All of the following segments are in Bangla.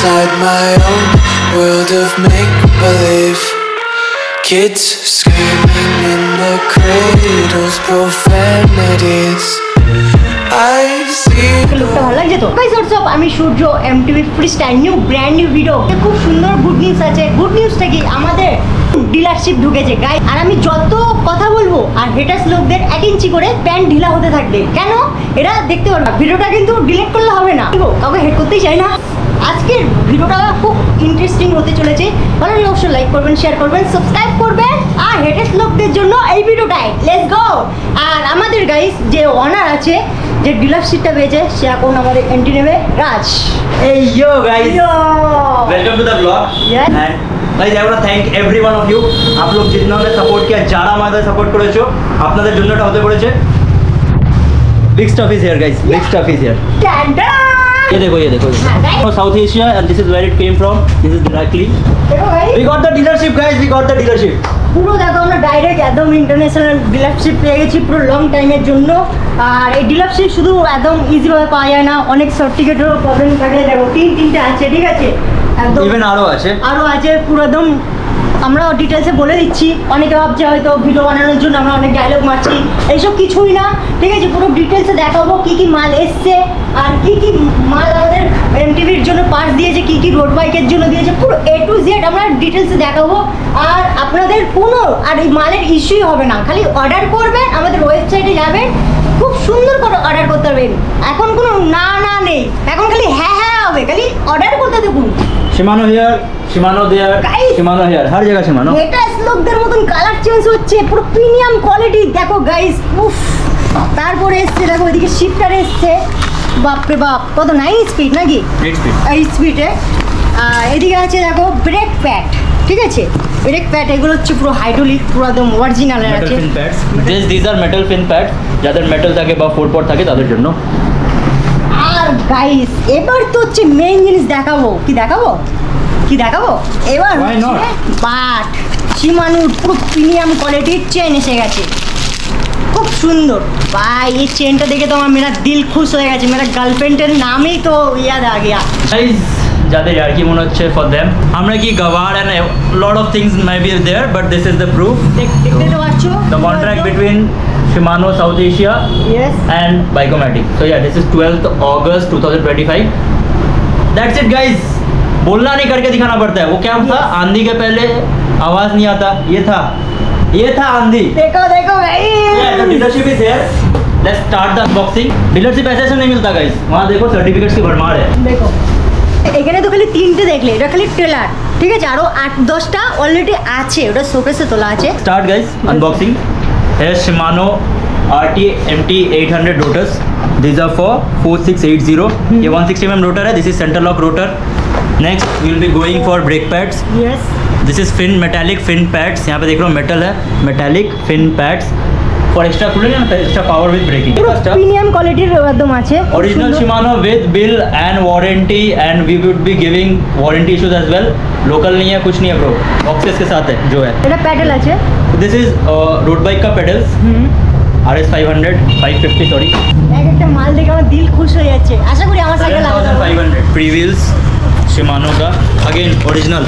inside my own world of make-believe. Kids screaming in the cradles, profanities I see. লুকটা ভালো লাগছে তো গাইস হোয়াটসঅ্যাপ, আমি Surya, MTV freestyle new brand new video. খুব সুন্দর গুড নিউজ আছে। গুড নিউজটা কি, আমাদের ডিলারশিপ ঢুকেছে গাইস। আর আমি যত কথা বলবো আর হেটার্স লোকদের 1 ইঞ্চি করে প্যান্ট ঢিলা হতে থাকবে। কেন এটা দেখতে পারবা। ভিডিওটা কিন্তু ডিলিট করলে হবে না, কাউকে হেড করতেই চাই না। আজকের ভিডিওটা খুব ইন্টারেস্টিং হতে চলেছে। ভালো লাগলে অবশ্যই লাইক করবেন, শেয়ার করবেন, সাবস্ক্রাইব করবেন। আর হেটার্স লোকদের জন্য এই ভিডিওটাই লেটস গো। আর আমাদের গাইস যে ওনার আছে, যে ডিলারশিপটা পেয়েছে, সে এখন আমাদের এন্ট্রি নেবে, রাজ। Hey yo guys, welcome to the vlog. Yes. And guys, I want to thank every one of you. आप लोग जिन्होंने सपोर्ट किया, যারা আমাদের সাপোর্ট করেছো, আপনাদের জন্যটা হতে পড়েছে। Big stuff is here guys, big stuff is here. ये देखो South Asia, and this is where it came from. This is directly. দেখো ভাই, We got the dealership guys, we got the dealership. পুরো দেখো আমরা ডাইরেক্ট একদম ইন্টারন্যাশনাল ডিলারশিপ পেয়ে গেছি পুরো লং টাইমের জন্য। আর এই ডিলারশিপ শুধু একদম ইজিভাবে পাওয়া যায় না, অনেক সার্টিফিকেটেরও প্রবলেম থাকে। দেখো তিনটে আছে, ঠিক আছে, একদম Even আরো আছে পুরো একদম। আমরা ডিটেলসে বলে দিচ্ছি। অনেকে ভাবছে হয়তো ভিডিও বানানোর জন্য আমরা অনেক ডায়লগ মারছি, এইসব কিছুই না, ঠিক আছে। পুরো ডিটেলসে দেখাবো কি কি মাল এসছে আর কি কি মাল আমাদের এমটিভির জন্য পার্টস দিয়েছে, কি কি রোড বাইকের জন্য দিয়েছে, পুরো A to Z আমরা ডিটেলসে দেখাবো। আর আপনাদের কোনো আর এই মালের ইস্যুই হবে না, খালি অর্ডার করবেন, আমাদের ওয়েবসাইটে যাবেন, খুব সুন্দর করে অর্ডার করতে পারবেন। এখন কোনো না নেই, এখন খালি হ্যাঁ হবে, খালি অর্ডার করতে দেখুন। Shimano here, Shimano there, Guys, Shimano here, हर जगह Shimano. এটা লোকদের মতন কালার চেঞ্জ হচ্ছে, পুরো প্রিমিয়াম কোয়ালিটি। দেখো গাইস, উফ। তারপরে এসছে দেখো এদিকে শিফটার এসছে, বাপরে বাপ, কত 9 স্পিড নাকি 8 speed. 8 স্পিডে। এদিকে আছে দেখো ব্রেক প্যাড, ঠিক আছে, ব্রেক প্যাড। এগুলো হচ্ছে পুরো হাইড্রোলিক, পুরো একদম অরিজিনালের Metal আছে। fin pads. These are metal fin pads. যাদের মেটাল থাকে বা 4 পট থাকে তাদের জন্য। আর গাইস এবার তো হচ্ছে মেইন জিনিস দেখাবো। কি দেখাবো এবার Why not? বাট শিমানোর পুরো প্রিমিয়াম কোয়ালিটির চেন এসে গেছে, খুব সুন্দর ভাই। এই চেনটা দেখে তো আমার মেরা দিল খুশ হয়ে গেছে। মেরা গার্লফ্রেন্ডের নামই তো ইয়াদ আ গিয়া। Guys, যাদের আর কি মনে হচ্ছে for them, আমরা কি গাওয়ার and a lot of things may be there, but this is the proof. দেখতে তো পাচ্ছ The contract between Shimano South Asia Yes. and Bike-O-Matic. So yeah, this is 12th August 2025. That's it guys. बोलना नहीं करके दिखाना पड़ता है। वो क्या था, आंधी के पहले आवाज नहीं आता, ये था आंधी। देखो भाई। Yeah, the dealership is here. Let's start the unboxing. Dealership ऐसे नहीं मिलता guys। वहाँ देखो सर्टिफिकेट्स की भरमार है। দেখো এখানে তো খালি 3টে দেখলে, এটা খালি ট্রেলার, ঠিক আছে। আরো 8-10টা অলরেডি আছে, ওটা শোকেসে তোলা আছে। Start guys, unboxing. Here's Shimano RT MT 800 rotors. These are for 4680. ये 160 mm rotor है. This is center lock rotor. Next we will be going for brake pads. Yes. This is metallic fin pads. यहाँ पे देख रहे हो metal है, metallic fin pads for extra cooling and extra power with braking. Premium কোয়ালিটির একদম আছে। Original Shimano with bill and warranty, and we would be giving warranty issues as well. Local नहीं है, कुछ नहीं है bro. Boxes के साथ है जो है। এটা প্যাডেল আছে। This is road bike का pedals. RS 550 sorry. একটা মাল দেখে আমার দিল খুশ হয়ে যাচ্ছে। আশা করি আমার সাইকেল লাগাতে পারবো। 7500 pre wheels Shimano का, अगेन ओरिजिनल,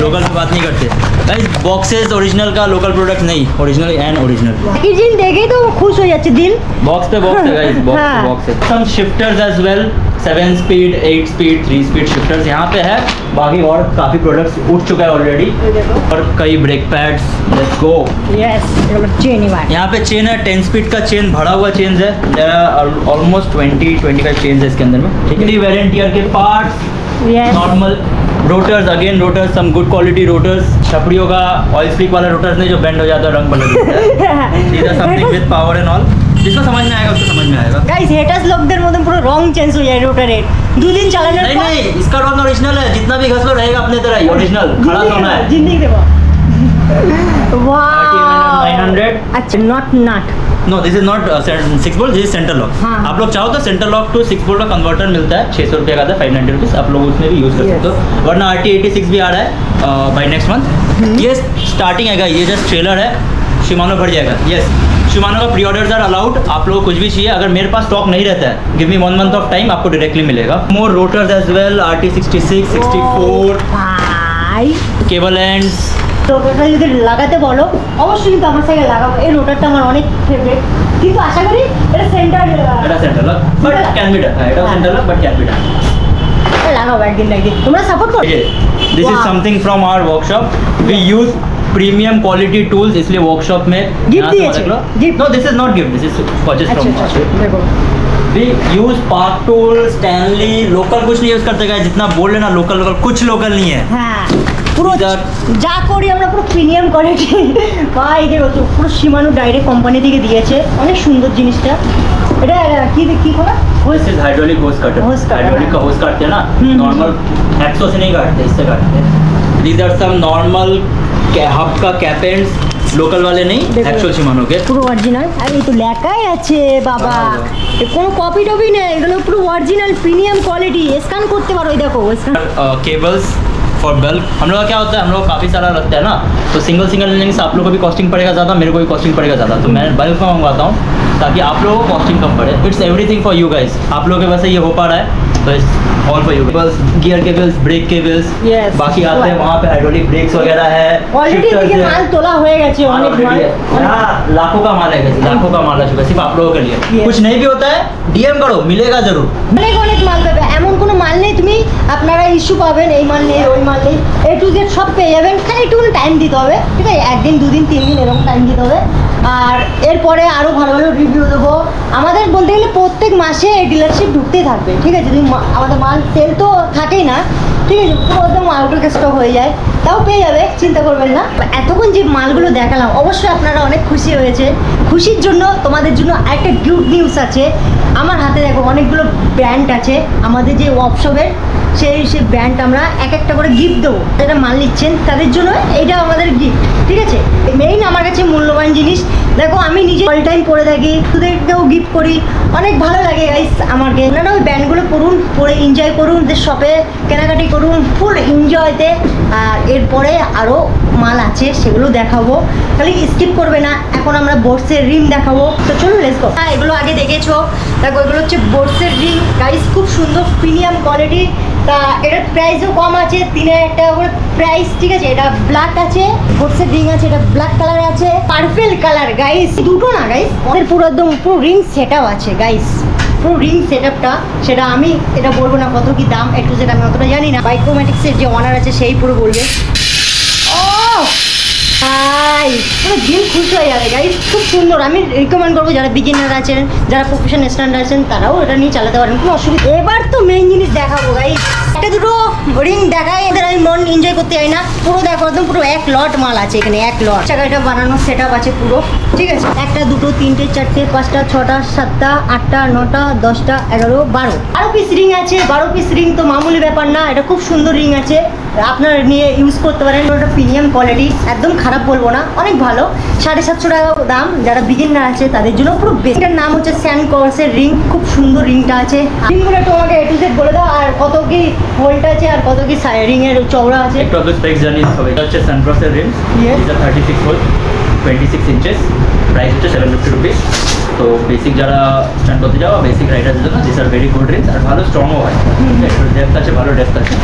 लोकल में बात नहीं करते गाइस। बॉक्सेस ओरिजिनल का, लोकल प्रोडक्ट नहीं, ओरिजिनल एंड ओरिजिनल। पैकेजिंग देखেই তো খুশ হয়ে যাচ্ছে দিল। बॉक्स पे बॉक्स है गाइस, बॉक्स हाँ। पे बॉक्स है। Some shifters as well, 7 speed, 8 speed, 3 speed shifters यहाँ पे है। बाकी और काफ़ी प्रोडक्ट्स उठ चुका है ऑलरेडी, और कई brake pads. Let's go. Yes, এগুলো চেন এবার। यहाँ पे चेन है, 10 स्पीड का चेन, भरा हुआ चेन है। देयर आर ऑलमोस्ट 20-25 चेन है इसके अंदर में, ठीक है। वेरिएंट ईयर के parts, yes, normal rotors, again rotors, some good quality rotors. छपड़ियों का ऑयल स्प्लिक वाला रोटर्स नहीं जो बेंड हो जाता है, रंग बदल जाता है। सीधा something with power and all. जिसको समझ में आएगा उसको समझ में आएगा। गाइस हेटर्स लोकদের মতন পুরো রং চেঞ্জ হয়ে যায় রোটারের। 2 दिन চালানোর পর नहीं, इसका रंग ओरिजिनल है, जितना भी घस लो रहेगा अपने तरह ही ओरिजिनल, खड़ा होना है। जिंदगी देबो। वाओ, 900। अच्छा, not know, this is not 6 bolt, this is centre lock. हाँ। आप लोग चाहो तो सेंटर लॉक टू 6 बोल्ट का कन्वर्टर मिलता है, 600 रुपये का था, 590 रुपीज़। आप लोग उसमें भी यूज़ कर सकते हो, वरना RT 86 भी आ रहा है बाई नेक्स्ट मंथ। ये स्टार्टिंग है, ये जस्ट ट्रेलर है। शिमानो भर जाएगा। यस, शिमानो का प्री ऑर्डर्स आर अलाउड। आप लोग कुछ भी चाहिए, अगर मेरे पास स्टॉक नहीं रहता है, give me 1 month of time, आपको डायरेक्टली मिलेगा। मोर रोटर्स एज वेल, RT66, 64, ভাই केबल एंड्स। রোটারটা যদি লাগাতে বলো অবশ্যই কিন্তু আমার সাথে লাগাবো। এই রোটারটা আমার অনেক ফেভারিট, কিন্তু আশা করি এটা সেন্টার এটা centre lock, but can be done. এটা centre lock, but can be done. লাগাবো একদিন না একদিন, তোমরা সাপোর্ট করো। This is something from our workshop. We use premium quality tools, इसलिए वर्कशॉप में गिफ्ट दिए no, this is not gift, this is purchase from अच्छा देखो we use Park Tool, Stanley. Local कुछ नहीं यूज करते गाइस, जितना बोल लेना लोकल लोकल, कुछ लोकल नहीं है। হ্যাঁ পুরো These যা করি আমরা পুরো প্রিমিয়াম কোয়ালিটি। ভাই দেখো তো পুরো শিমানো ডাইরেক্ট কোম্পানি থেকে দিয়েছে, অনেক সুন্দর জিনিসটা। এটা কি কি করা दिस इज हाइड्रोलिक होस कटर। Hose cutter, हाइड्रोलिक का होस काटते हैं ना, नॉर्मल एक्सो से नहीं काटते, इससे काटते हैं। These are some normal hub का कैप एंड्स, लोकल वाले नहीं, देखो। एक्चुअल शिमानो के। পুরো অরিজিনাল। আর এই তো লেখাই আছে বাবা, বাবা। এ কোনো কপি টপি নেই, এগুলো পুরো অরিজিনাল প্রিমিয়াম কোয়ালিটি। স্ক্যান করতে পারো, এই দেখো স্ক্যান। Cables for bulk. हम लोग का क्या होता है, हम लोग काफ़ी सारा रखते हैं ना, तो सिंगल सिंगल लेने से आप लोग को भी कॉस्टिंग पड़ेगा ज़्यादा, मेरे को भी कॉस्टिंग पड़ेगा ज़्यादा, तो मैं बल्क में मंगवाता हूँ ताकि आप लोगों को कॉस्टिंग कम पड़े। It's everything for you guys. आप लोगों के वैसे ये हो पा रहा है, तो it's all for you. Cables, gear cables, brake cables, Yes. बाकी आते हैं वहाँ पे हाइड्रोलिक ब्रेक्स वगैरह है, অলরেডি shifters এদিকে है। মাল তোলা হয়ে গেছে, माल অনেক মাল। already है। यहाँ लाखों का माल है guys, लाखों का माल है, सिर्फ आप लोगों के लिए। Yes. कुछ नहीं भी होता है, DM करो, मिलेगा जरूर। অনেক অনেক মাল পাবে, এমন কোনো মাল নেই তুমি আপনারা ইস্যু পাবেন এই মাল নেই ওই মাল নেই, A to Z সব পেয়ে যাবেন। খালি একটু টাইম দিতে হবে, ঠিক আছে, একদিন দুদিন 3 দিন এরকম টাইম দিতে হবে। আর এরপরে আরও ভালো ভালো রিভিউ দেবো। আমাদের বলতে গেলে প্রত্যেক মাসে ডিলারশিপ ঢুকতেই থাকবে, ঠিক আছে। যদি আমাদের মাল সেল তো থাকেই না, ঠিক আছে, পুরো একদম আউট অফ স্টক হয়ে যায়, তাও পেয়ে যাবে, চিন্তা করবেন না। এতক্ষণ যে মালগুলো দেখালাম অবশ্যই আপনারা অনেক খুশি হয়েছে। খুশির জন্য তোমাদের জন্য একটা গুড নিউজ আছে। আমার হাতে দেখো অনেকগুলো ব্র্যান্ড আছে আমাদের যে ওয়ার্কশপের, সেই ব্র্যান্ড আমরা এক একটা করে গিফট দেবো। যারা মাল নিচ্ছেন তাদের জন্য এটা আমাদের গিফট, ঠিক আছে। মেইন আমার কাছে মূল্যবান জিনিস দেখো, আমি নিজে অল টাইম পরে থাকি, তোদেরকেও গিফট করি, অনেক ভালো লাগে গাইস আমাকে। আপনারা ওই ব্র্যান্ডগুলো পরুন, পরে এনজয় করুন, যে শপে কেনাকাটি করুন ফুল এনজয়তে। আর এরপরে আরও মাল আছে সেগুলো দেখাবো, খালি স্কিপ করবে না। এখন আমরা বোটসের রিং দেখাবো, তো চলুন লেটস গো। হ্যাঁ এগুলো আগে দেখেছো, দেখো এগুলো হচ্ছে বোটসের রিং গাইস, খুব সুন্দর প্রিমিয়াম কোয়ালিটি। তা এটার প্রাইসও কম আছে, 3000 টাকা করে প্রাইস, ঠিক আছে। এটা ব্ল্যাক আছে, বোটসের রিং আছে, এটা ব্ল্যাক কালার আছে, পার্পল কালার গাইস, দুটো না গাইস, ওদের পুরো একদম পুরো রিং সেটআপ আছে গাইস। পুরো রিং সেটআপটা সেটা আমি এটা বলবো না কত কি দাম, একটু যেটা আমি অতটা জানি না। বাইক্রোম্যাটিক্সের যে ওনার আছে সেই পুরো বলবে। ও ভাই পুরো দিল খুশি হয়ে যাবে গাইস, খুব সুন্দর। আমি রিকমেন্ড করবো যারা বিগিনার আছেন, যারা প্রফেশনাল স্ট্যান্ডার্ড আছেন, তারাও এটা নিয়ে চালাতে পারেন, কোনো অসুবিধা। এবার তো মেইন জিনিস দেখাবো গাইস, একটা দুটো রিং দেখাই, এদের আমি মন এনজয় করতে যাই না। পুরো দেখো একদম পুরো এক লট মাল আছে এখানে, এক লট জায়গাটা বানানোর সেট আপ আছে পুরো, ঠিক আছে। একটা দুটো তিনটে চারটে পাঁচটা ছটা সাতটা আটটা নটা 10টা 11 12 পিস রিং আছে। 12 পিস রিং তো মামুলি ব্যাপার না, এটা খুব সুন্দর রিং আছে, আপনারা নিয়ে ইউজ করতে পারেন। ওটা প্রিমিয়াম কোয়ালিটি, একদম খারাপ বলবো না, অনেক ভালো। 750 টাকা দাম, যারা বিগিনার আছে তাদের জন্য পুরো বেস্ট। এটার নাম হচ্ছে স্যান্ড কর্সের রিং, খুব সুন্দর রিংটা আছে। রিংগুলো একটু আমাকে A to Z বলে দাও, আর কত কি হোল্ড আছে আর কত কি রিং এর চওড়া আছে। একটু আগে স্পেক্স জানিয়ে হবে। এটা হচ্ছে সানক্রসের রিম, Yes. এটা 36 হোল, 26 ইঞ্চেস, প্রাইস হচ্ছে 750 রুপিস। তো বেসিক যারা স্ট্যান্ড করতে যাওয়া, বেসিক রাইডারদের জন্য this are very good rims, আর ভালো স্ট্রংও হয়, একটু ডেপথ আছে, ভালো ডেপথ আছে,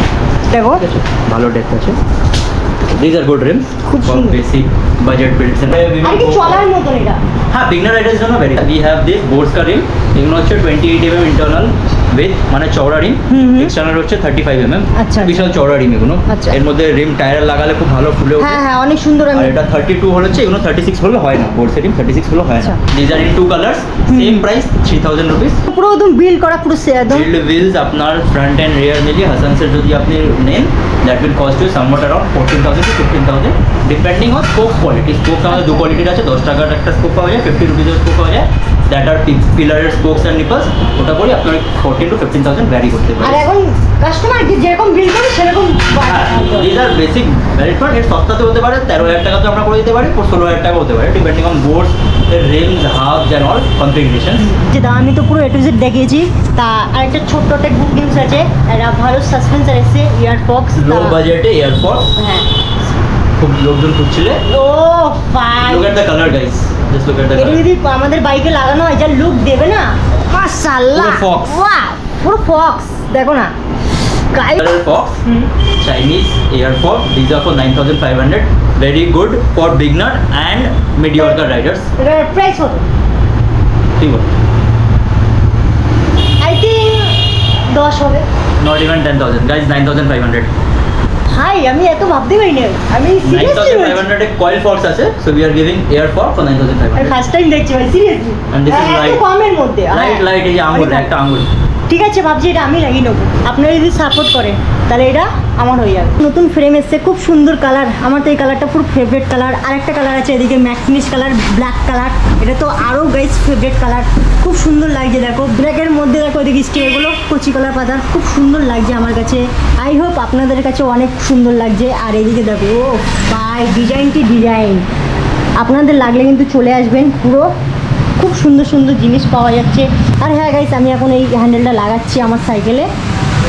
দেখো ঠিক আছে, ভালো ডেপথ আছে। দিস আর গুড রিমস খুব ফর সুন্দর। Basic budget builds. আর কি চলার মতন এটা। হ্যাঁ, বিগনার রাইডার্স জন্য very. We have this boards কা রিম, এগুলো হচ্ছে 28 mm ইন্টারনাল উইথ, মানে চওড়া রিম, এক্সটার্নাল হচ্ছে 35 mm, আচ্ছা। বিশাল চওড়া রিম এগুলো। আচ্ছা। এর মধ্যে রিম টায়ার লাগালে খুব ভালো ফুলে ওঠে। হ্যাঁ হ্যাঁ অনেক সুন্দর। আর আমি এটা 32 হল হচ্ছে, এগুলো 36 হলে হয় না, বোর্ড সেটিং 36 হলে হয় না। আচ্ছা। This are in two colours, same price 3000 rupees. পুরো একদম বিল্ড করা, পুরো একদম বিল্ড হুইলস আপনার ফ্রন্ট এন্ড রিয়ার মিলিয়ে হাসানসের যদি আপনি নেন, that will cost you somewhat around 14,000 to 15,000 depending on scope quality. Scope আমাদের দু কোয়ালিটির আছে, 10 টাকার একটা স্কোপ পাওয়া যায়, 50 রুপিসের স্কোপ পাওয়া যায়, দ্যাট আর পিলারের স্পোকস অ্যান্ড নিপলস, ওটা করে আপনার 14 to 15,000 ভ্যারি করতে আর পারে। এখন কাস্টমার যেরকম বিল করে সেরকম these are basic varied part. এর সস্তাতে হতে পারে 13,000 টাকা তো আমরা করে দিতে পারি, 16,000 টাকা হতে পারে, depending on boards, rims, hubs and all configuration. যে দাম আমি তো পুরো A to Z দেখিয়েছি। তা আরেকটা ছোট্ট একটা গুড নিউজ আছে, একটা ভালো সাসপেন্সার এসেছে, ইয়ারফক্স। লো বাজেটে এয়ারপডস হ্যাঁ খুব লোকজন খুঁজছিলে। ও ভাই look at the colour guys, Just look at the এটা color. যদি আমাদের বাইকে লাগানো হয় যা লুক দেবে না মাশাআল্লাহ, পুরো fox। বাহ পুরো ফক্স দেখো না guys. Color Fox, Chinese Air Fox. These are for 9,500. Very good for beginner and mediocre riders. এটার প্রাইস কত? ঠিক আছে। আই থিঙ্ক 10 হবে। Not even 10,000. Guys, 9,500. হাই আমি এত ভাবতে পারি না, আমি সিরিয়াসলি 9,500 এ coil fox আছে, so we are giving Air Fox for 9,500. First time দেখছি ভাই সিরিয়াসলি। And this is এত light. কমের মধ্যে Light এই যে আঙুল, একটা আঙুল। ঠিক আছে ভাবছি এটা আমি লাগিয়ে নেবো, আপনারা যদি সাপোর্ট করেন তাহলে এটা আমার হয়ে যাবে। নতুন ফ্রেম এসছে, খুব সুন্দর কালার, আমার তো এই কালারটা পুরো ফেভারিট কালার। আর একটা কালার আছে এদিকে mat finish colour, black colour, এটা তো আরও গাইস ফেভারিট কালার, খুব সুন্দর লাগছে। দেখো ব্ল্যাকের মধ্যে দেখো এদিকে স্টিয়ারগুলো কচি কালার পাতা, খুব সুন্দর লাগছে আমার কাছে। আই হোপ আপনাদের কাছে অনেক সুন্দর লাগছে। আর এদিকে দেখো ও ভাই ডিজাইনটি ডিজাইন, আপনাদের লাগলে কিন্তু চলে আসবেন, পুরো খুব সুন্দর সুন্দর জিনিস পাওয়া যাচ্ছে। আর হ্যাঁ গাইস আমি এখন এই হ্যান্ডেলটা লাগাচ্ছি আমার সাইকেলে,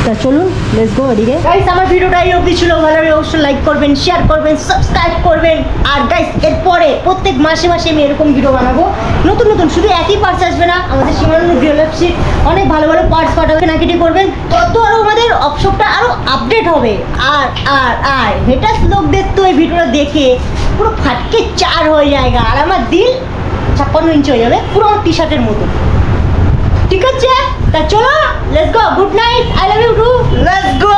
তা চলুন লেটস গো এদিকে। গাইস আমার ভিডিওটা এই অবধি ছিল, ভালো লাগলে অবশ্যই লাইক করবেন, শেয়ার করবেন, সাবস্ক্রাইব করবেন। আর গাইস এরপরে প্রত্যেক মাসে মাসে আমি এরকম ভিডিও বানাবো, নতুন নতুন, শুধু একই পার্টস আসবে না, আমাদের সীমানার ডিলারশিপ অনেক ভালো ভালো পার্টস পাঠাবে, নাকিটি করবেন, তত আরও আমাদের অপশপটা আরও আপডেট হবে। আর আর আর হেটাস লোকদের তো এই ভিডিওটা দেখে পুরো ফাটকে চার হয়ে যায়গা, আর আমার দিল 56 ইঞ্চি হয়ে যাবে, পুরো আমার টি শার্টের মতো। ঠিক আছে তা চলো let's go, good night, I love you too, let's go.